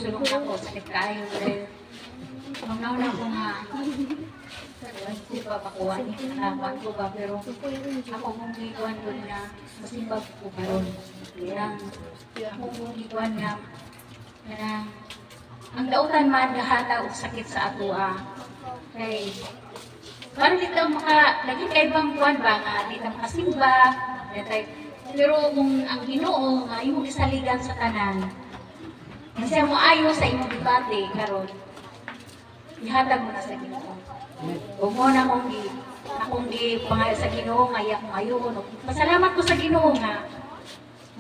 sulong ako, sakit kayo. Manaw na ko nga. Hindi pa pakuha niya. Nalaman ko ba, pero ako kung giguan ko na masimbag ko karon. Ako kung giguan nga ang dautan man gahata og sakit sa ato kay parang dito lagi kay bang kuan ba nga dito makasimba pero kung ang Ginoo nga imong isaligan sa tanan siya mo ayo sa imong debate karon ihatag mo na sa Ginoo ug mo na akong pangayo sa Ginoo nga iya kong ayon masalamat ko sa Ginoo nga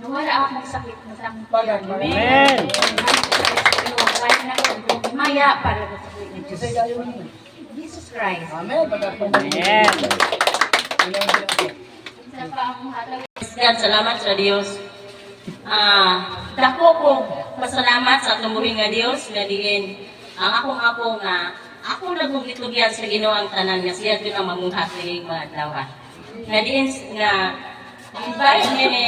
nawala akong sakit na sa pagyan. Amen. Maya para sa Jesus Christ. Amen. Amen. Salamat sa Dios. Dako ko pasalamat sa tumuring nga Dios nga diin ang akong nga ako nagugitugyan sa Ginoo ang tanan nga siya gyud ang mamunghat sa mga adlaw. Nga diin nga invite ni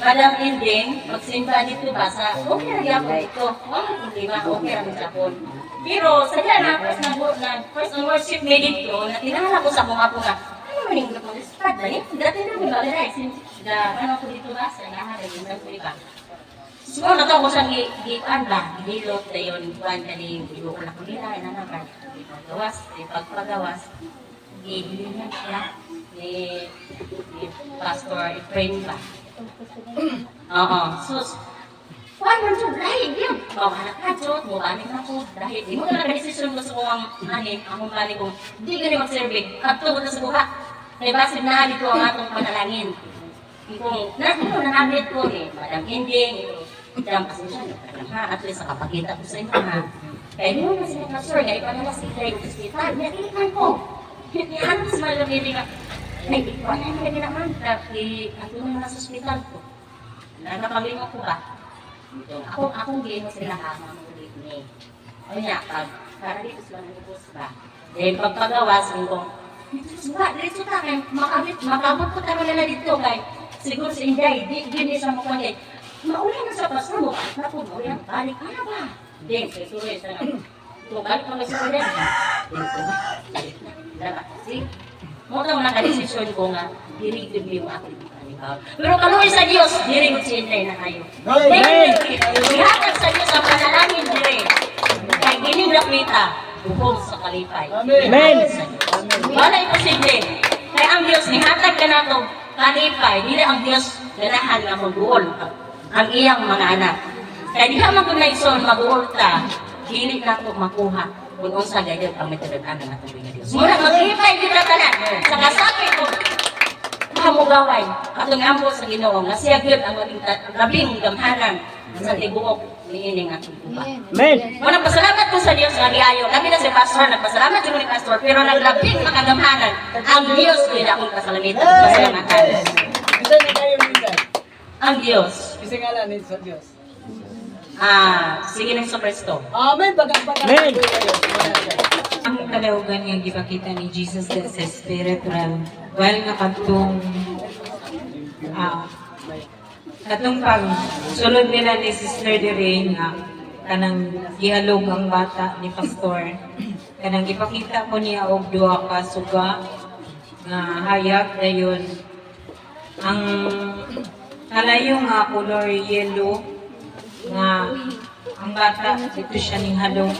Madam Inding, magsimba dito ba sa okay na yapon ito. Hindi ba okay ang Japon. Pero sa na first on worship me dito, natinala ko sa mga po nga, ano man yung mag-start ba niya? Dati na may balay, ano ko dito ba? Sa inahan, yung ba? Siguro na ito ko siyang gipan ba? Gilot na yun, buwan ka ni Ibo ko na ko nila, inanakan. Gawas, pagpagawas, gilin siya. Ni Pastor Efrain ba? Oo. So, why mo ito? Dahil yun. Bawa na ka, Diyot. Buwanin na po. Dahil di mo na nag-desisyon gusto ko ang bali kong di gani mag-serve. Kapto ko na sa buha. May basid na dito ang atong panalangin. Kung nanabit ko ni Madam Inding, dyan pasensya. At least nakapakita ko sa inyo na. Kaya di mo na sila Pastor, nga ipanala si Craig sa hospital. Nakilikan ko. Ano sa mga lamili nga, ay, ikaw na yung naman, dahil ako na sa hospital ko. Nagkakalingo ko ba? Akong gino sila hamang ulit ni. Ay nga, para dito sila nagubos ba? Dahil pagpagawas, ko, suka, diretso ta, kaya makabot ko taro nila dito, kaya siguro si Inday, di siya makuha mauli na sa pastor mo, ako, mauli ang balik ka na ba? Hindi, susuloy sa nga. Balik mo na si Inday. Balik na. See? Muna mo nakadesisyon ko nga, dirigid mo yung aking panibaw. Pero kaluwi sa Diyos, dirigid si Inday na kayo. Ihatag sa Diyos ang panalangin, dire. Kaya gining lakwita, bukod sa kalipay. Amen. Wala imposible. Kaya ang Diyos, nihatag ka na ito, kalipay, dili ang Diyos, ganahan na mag-uol ang iyang mga anak. Kaya di ka mag-unaison, mag-uol ka, dili na ito makuha. Kung unsa gayud ang metodolohan ng atong Diyos. Muna maglipay kita tanan. Sa kasapi ko hamugaway atong ampo sa Ginoo nga siya gyud ang labing gamhanan sa tibuok niining atong tuba. Amen. Muna pasalamat ko sa Dios nga giayo. Labi na si pastor nagpasalamat jud ni pastor pero naglabing makagamhanan ang Dios gyud akong pasalamitan. Pasalamatan. Isa na kayo minsan. Ang Dios. Isa nga lang sa Diyos. Sige ng Kristo. Amen. Amen. Ang kalaugan nga gipakita ni Jesus sa Spirit realm. Well nga katong pag sulod nila ni Sister Doreen nga kanang gihalog ang bata ni Pastor. Kanang gipakita ko niya og duha ka suga nga hayag dayon ang kalayo nga color yellow nga ang bata dito siya ning halong.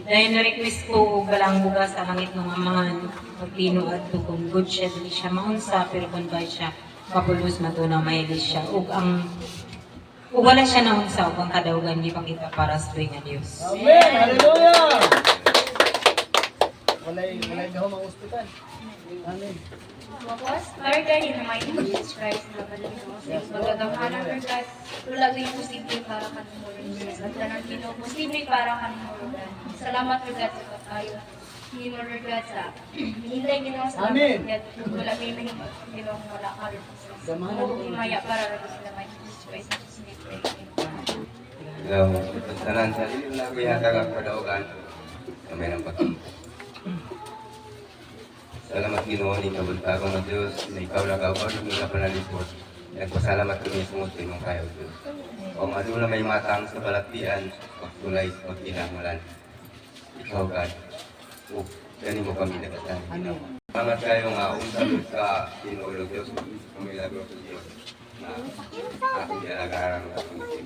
Dahil na-request ko og balang bugas sa langit ng amahan magtino at kung good siya dili siya maunsa pero kung ba siya kapulos matunaw mahilis siya ug wala siya naunsa ug ang kadaugan di pakita para sa tuwing nga Dios. Amen. Hallelujah. Walay daw mga ospital. Amen. Tapos, Lord God, in the mighty name of Jesus Christ, magagamahanan Lord God, tulag na yung posible para kanimulong Jesus. At lang ang Ginoo, posible para kanimulong God. Salamat Lord God sa pagkayo. Hindi mo Lord God sa hinihintay Ginoo sa Amen. Lord God. Wala may mahimag Ginoo wala ka Lord God. Himaya para Lord God sa mighty name of Jesus Christ. Tanan sa iyo na kuyatag ang kadaugan na may nang pagkakas. Salamat Ginoo ni kabuntagon ng Diyos na ikaw nagawa ng mga panalipod nagpasalamat kami sa mga tinong kayo Diyos. O madula may matang sa balaktian, pagtulay sa pagkinahanglan. Ikaw, God, o gani mo kami nagatan. Salamat kayo nga untalod ka tinulog Diyos, kumilagro sa Diyos na aking ginagaran ng kapulitin.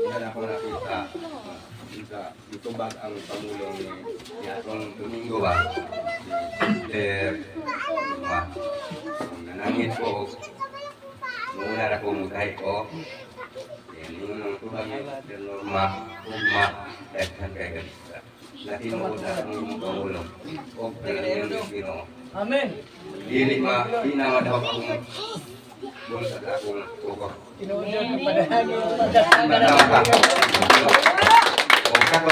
Yan ako nakita, itubag ang pamulong ni atong Domingo ba? Nanangit ko, muna na kumutay ko. Yan yung tubag ni Norma, Ugma, Edhan kay Galista. Natinuod na ang imong pamulong. O pinangyong yung Ginoo. Amen. Dili pinamadawag akong bulsa sa akong tukor. Tinuod yun ang padahagi. Manawa ka. O kato,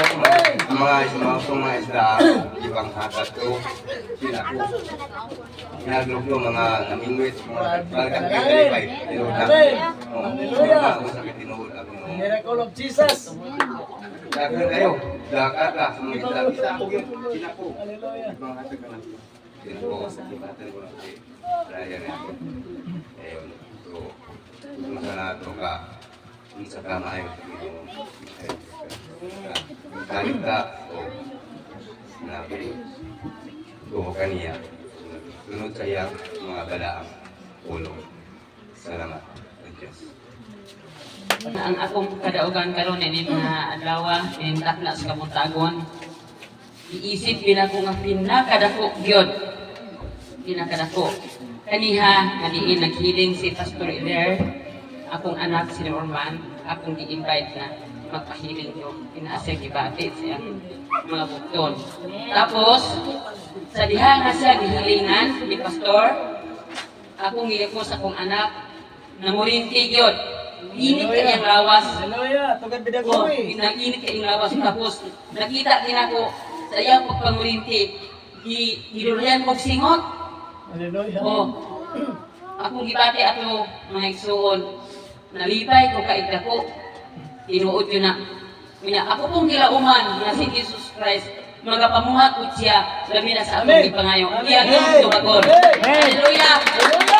ang mga isda, ibang hagat ko, sinako. Ginaglugo mga namingwit, mga balgat kayo dalipay. Tinuod na. Mga usapit tinuod ako. Miracle of Jesus. Dagan kayo, dagat ka, sa mga isda. Isa ako yung sinako. Hallelujah. Ibang hatag ka lang. Sinako, sa kibatan ko lang si Brian natin. Ayun. So, masana ito ka, sa kamay sa Ginoo. Galit ka, o sinabi, tuho ka niya. Sunod sa iyang mga balaang ulong. Salamat sa Diyos. Ang akong kadaugan karon ini mga adlaw in takna sa kabuntagon. Iisip bila ko nga pinakadako gyud. Pinakadako. Kaniha nga diin naghiling si Pastor Eder, akong anak si Norman, akong gi-invite na magpahiling yung inaasay gibati siya mga bukton. Tapos sa diha nga siya gihilingan ni Pastor, akong gilipos akong anak na murinti gyud. Init kayang lawas. Hallelujah. Tugad bidag Oh, ko eh. init kayang lawas. Tapos nakita din ako sa iyang pagpangurinti, gilurihan kong singot. Hallelujah. Oh, akong gibati ato mga igsuon. Nalipay ko kay dako. Tinuod yun na. Mina, ako pong gilauman na si Jesus Christ, magapamuhat ko siya, labi na sa akong ipangayo. Iya ng tumagon. Hallelujah!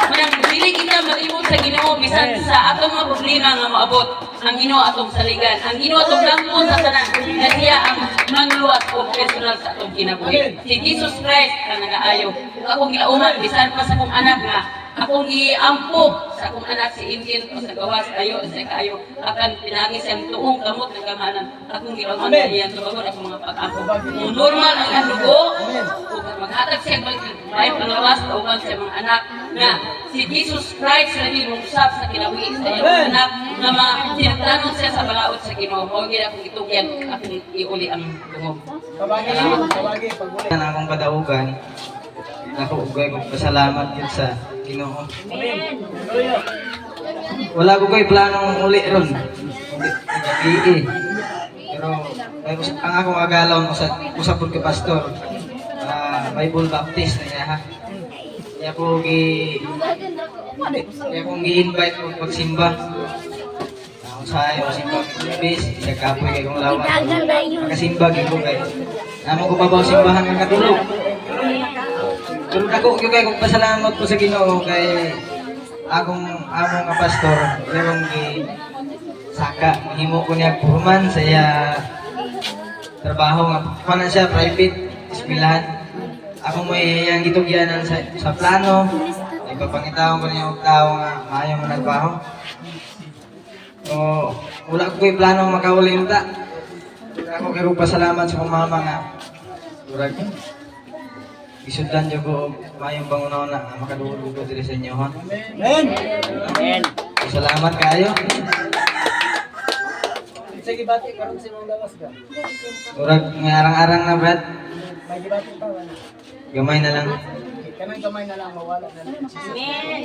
Manang dili kita malimot sa Ginoo bisan sa atong mga problema nga maabot ang Ginoo atong saligan. Ang Ginoo atong langkon sa tanan na siya ang mangluwas o personal sa atong kinabuhi. Si Jesus Christ ang nagaayo. Akong gilauman bisan pa sa akong anak nga akong giampok sa akong anak si Indian o sa gawas ayo sa kayo akan pinangis ang tuong kamot ng kamanan akong gilauman na iyan tubagon akong mga pag-ampok. Kung normal ang iyang dugo ug maghatag siya balik may panglawas kauban sa mga anak nga si Jesus Christ lagi usab sa kinabuhi sa iyang anak nga masinagtanon siya sa balaod sa Ginoo. Mao gid akong gitugyan akong iuli ang dungog. Kabagi, pag-uli. Yan akong kadaugan. Ako ugay kong pasalamat yun sa Ginoo. Amen. Hallelujah. Wala ko ko'y planong uli ron. Hindi. Pero ang akong agalon usapod ka pastor. Bible Baptist na niya ha. Kaya kong gi-invite ko pagsimba. Ako sa'yo, simba bis, siya kapoy kay kong lawan. Makasimba ko kay. Naman ko pabaw simbahan ng katulog. Pero ako yung kay kong pasalamat ko sa Ginoo kay akong among nga pastor, yung saka himo ko niya purman sa iya trabaho nga panan siya private eskwelahan. Ako may yang gitugyanan sa plano. Ipapangitaon ko niya og tao nga maayo man nagtrabaho. So wala ko ko'y plano makaulim ta. Ako kay pasalamat sa akong mama nga durag isudlan niyo ko mayong bangunaw na makadulo ko diri sa inyo ha. Amen. Amen. Salamat kayo. Sige, bati karon sa imong lawas ka. Durag nga arang-arang na brad. May gibati pa wala. Gamay na lang. Kanang gamay na lang mawala na lang.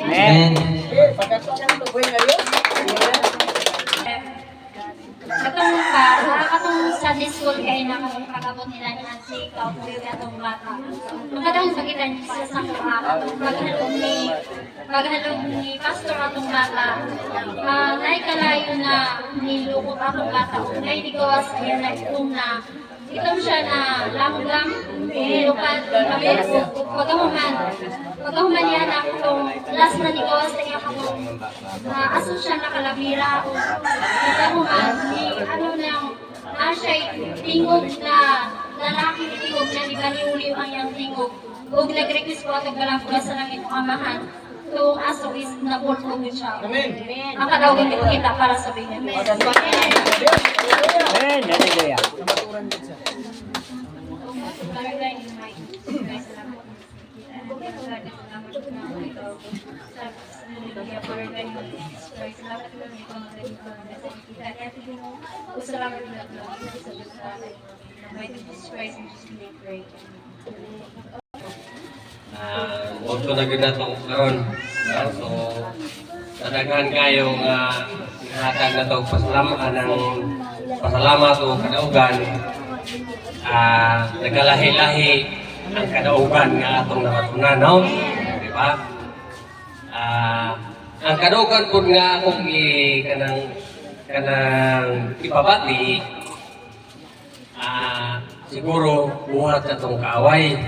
Amen. Okay, pagkato ang tukoy ngayon. Katong Sunday school kay na kung kakabot nila ni Nancy, kaupuyo na itong bata. Magandang pagitan niya sa kuha, paghalong ni Pastor atong bata. Naikalayo na nilukot atong bata. Ngay di gawas kaya nagtong na ito siya na langgam, lukan, pagahuman yan akong last na nigawas na niya akong aso siya na kalabira. Pagahuman, ano nang siya tingog na lalaki tingog na di baliw-liw ang iyang tingog. Huwag nag-request ko at nagbalang sa langit ng amahan. Itong aso is nabultog siya. Amen. Ang kadawin ko kita para sabihin. Amen. Kamaturan din siya. Huwag ko na ginatong karon. So, tanagan kayo nga hatag na ito pasalamat o kadaugan. Nagalahi-lahi ang kadaugan nga atong namatunan, no? Di ba? Ang kadaugan po nga akong kanang ipabati, siguro buhat sa itong kaaway,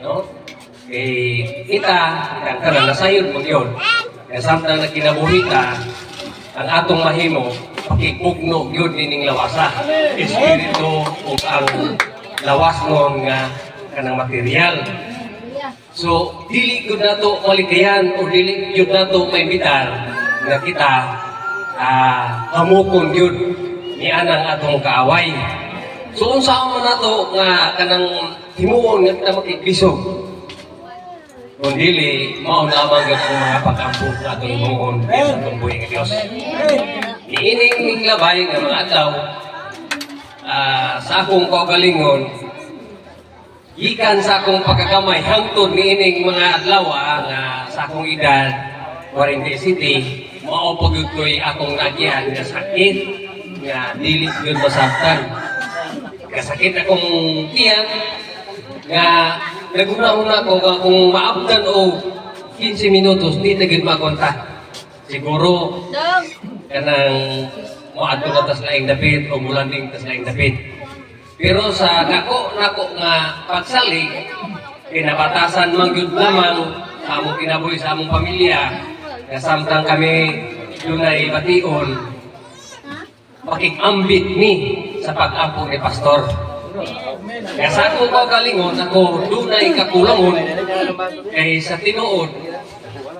no? Kita karon nasayon mo yun. Kaya samtang na kinabuhi ka, ang atong mahimo, pakipugno yun nining lawasa. Espiritu o ang lawas mo nga kanang material. So, dili yun na ito maligayan o dili yun na ito may bitar na kita hamukon yun ni anang atong kaaway. So, unsa mo na ito nga kanang himuon nga kita makikisog. Kung dili, maunamang ang mga pag-ampun na itong himuon sa itong buhay ng Diyos. Niining labay ng mga adlaw sa akong kaugalingon, ikan sa akong pagkakamay, hangtod niining mga adlaw sa akong edad, 40 City, maupagod ko'y akong nagyan na sakit, nga dili yun masabtan. Kasakit akong tiyan, nga naguna-una ko nga kung maabdan o 15 minutos, di tagid makonta. Siguro, kanang moadto na tas laing dapit o mulanding tas laing dapit. Pero sa nako nga pagsalig, kinabatasan man gyud lamang sa among kinabuhi sa among pamilya, kasamtang kami dunay bation, pakikambit ni sa pag-ampo ni pastor. Kaya sa akong kaugalingon, ako dunay kakulangon kay sa tinuod,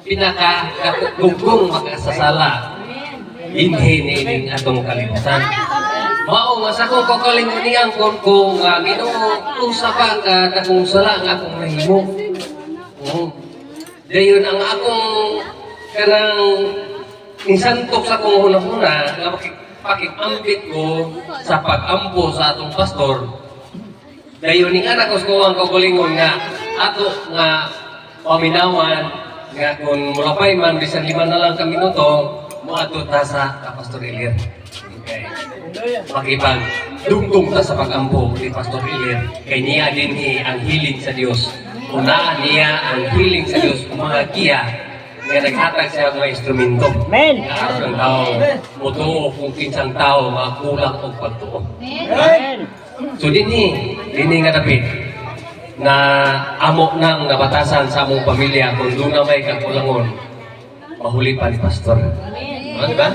pinaka-gugong makasasala, inhi niining atong kalimutan. Mao nga sa akong kaugalingon niyang kung Ginoo usa pa ka akong sala nga akong nahimo. Dayon ang akong kanang insantok sa akong hunahuna nga pakikambit ko sa pag-ampo sa atong pastor. Dayon ning anak ko ang kaugalingon nga ato nga paminawan nga kung mulapay man bisan 5 na lang ka minuto moadto ta sa Pastor Ilir. Okay. Makipag dugtong ta sa pag-ampo ni Pastor Ilir kay niya dinhi ang hiling sa Dios. Una niya ang hiling sa Dios mga giya nga naghatag siya mga instrumento. Amen. Ang tao motuo kung kinsang tao makulang og pagtuo. Amen. So dinhi nga dapit na amo nang nabatasan sa among pamilya kung doon na may kakulangon, mahuli pa ni pastor. Diba?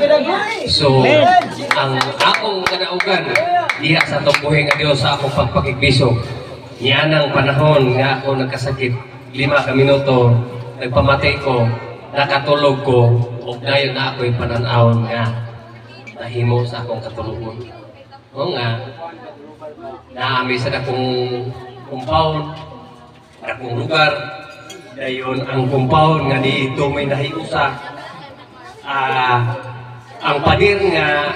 So, ang akong kadaugan diha sa tubuhay nga Dios sa akong pagpakigbiso, nianang panahon nga ako nagkasakit 5 ka minuto, nagpamatay ko, nakatulog ko, ug dayon na ako'y pananawon nga nahimo sa akong katulugon. O nga, naami sa akong compound, akong lugar, dayon ang compound nga dito may nahiusa. Ang padir nga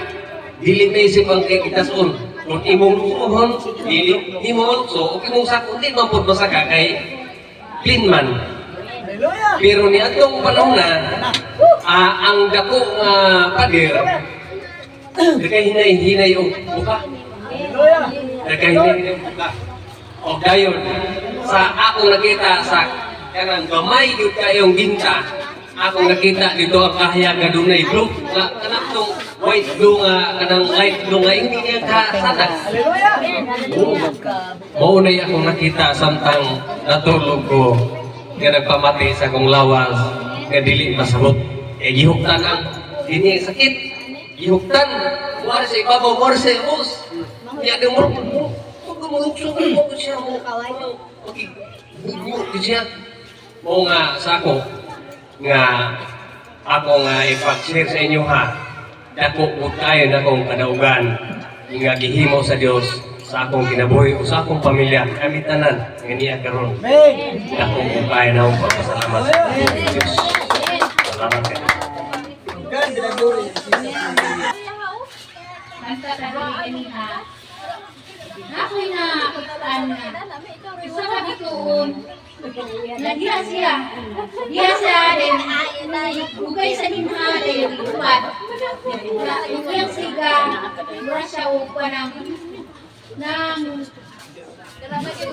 dili isip ang kikitason. Kung imong tuhon, dili imong so, okay mong sakot din man pud masaka kay clean man. Pero ni atong panahon na ang dako nga padir kay hinay-hinay og buka. Nagkahinay buka. O dayon, sa ako nakita sa kanang gamay yun kayong ginta, akong nakita dito ang kahayag nga dunay blue nga kanang tong white blue nga kanang light blue nga hindi niya kasanak. Maunay akong nakita samtang natulog ko nga nagpamati sa akong lawas nga dili masabot. Gihuktan ang ini sakit. Gihuktan. Wala sa ibabaw, wala sa ibos. Kaya gumuluksong ko siya mo. Gumuluk siya. O nga sa ako nga ako nga ipag-share sa inyo ha. Dako po tayo na akong kadaugan nga gihimo sa Dios sa akong kinabuhi o sa akong pamilya kami tanan nga niya karon. Dako po tayo na akong pagpasalamat sa Diyos. Salamat kayo. Nagtatagay ako'y nakutaan na isa ka bituon na diya siya din bugay sa dinha din upat yung siga mura siya upa ng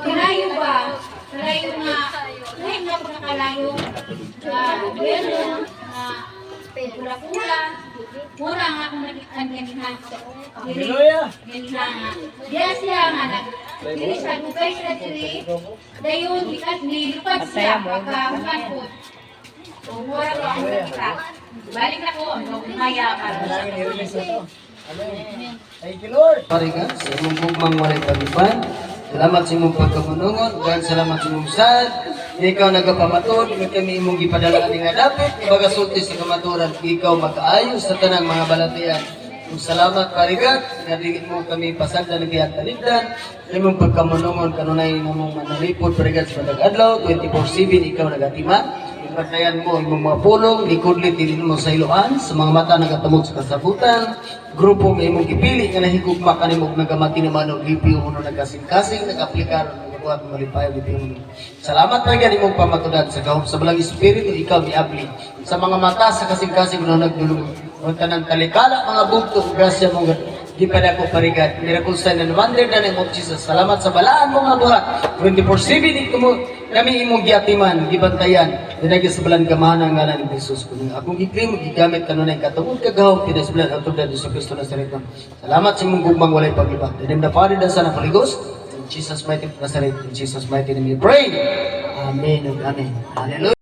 kalayo ba kalayo nga kahit na pagkakalayo gano pula-pula mura nga akong nakitaan ganihan ganihan nga diya siya nga dili siya bugay sa diri dayon bikat nilupad siya pagkahuman po so mura ko ang nakita balik na ko ang maya para Parigan, sa imong bugmang walay pag-iban. Salamat sa imong pagkamunungon, ug salamat sa imong sad. Ikaw nagapamatod, ug kami imong gipadala ani nga dapit, ibaga sulti sa kamaturan, ikaw makaayo sa tanang mga balatian. Ug salamat parigan, nga dili mo kami pasagdan ng kiyang taligdan. Sa imong pagkamunungon kanunay namong manalipod parigan sa matag adlaw, 24/7 ikaw nagatiman. Pagdayan mo imong mga pulong, likudlit din mo sa iloan, sa mga mata nagatamog sa kasabutan, grupo may imong gipili nga nahigugma kanimo nagamati naman og lipiyo mo nagkasing-kasing, nag-aplikar, nagabuhat ng malipayo lipiyo mo. Salamat pagyan imong pamatudan sa gahom sa balang espiritu, ikaw miabli. Sa mga mata sa kasing-kasing mo nagdulong, ang tanang talikala, mga bugto, grasya mo di pa na ko parigat. Miracle sign and wonder na ng Jesus. Salamat sa balaan mo nga buhat. 24/7 kami imong giatiman, gibantayan. Dinagi sa balang gamahan ang ngalan ni Jesus. Kung akong giklim, gigamit ka nun ay katungod kagahom, pinasbilan ang tugda ni Kristo na Nazaret. Salamat sa imong gugmang walay pag-iba. In the name of the Father, the Son, and the Holy Ghost. In Jesus' mighty Nazaret, in Jesus' mighty name we pray. Amen and amen. Hallelujah.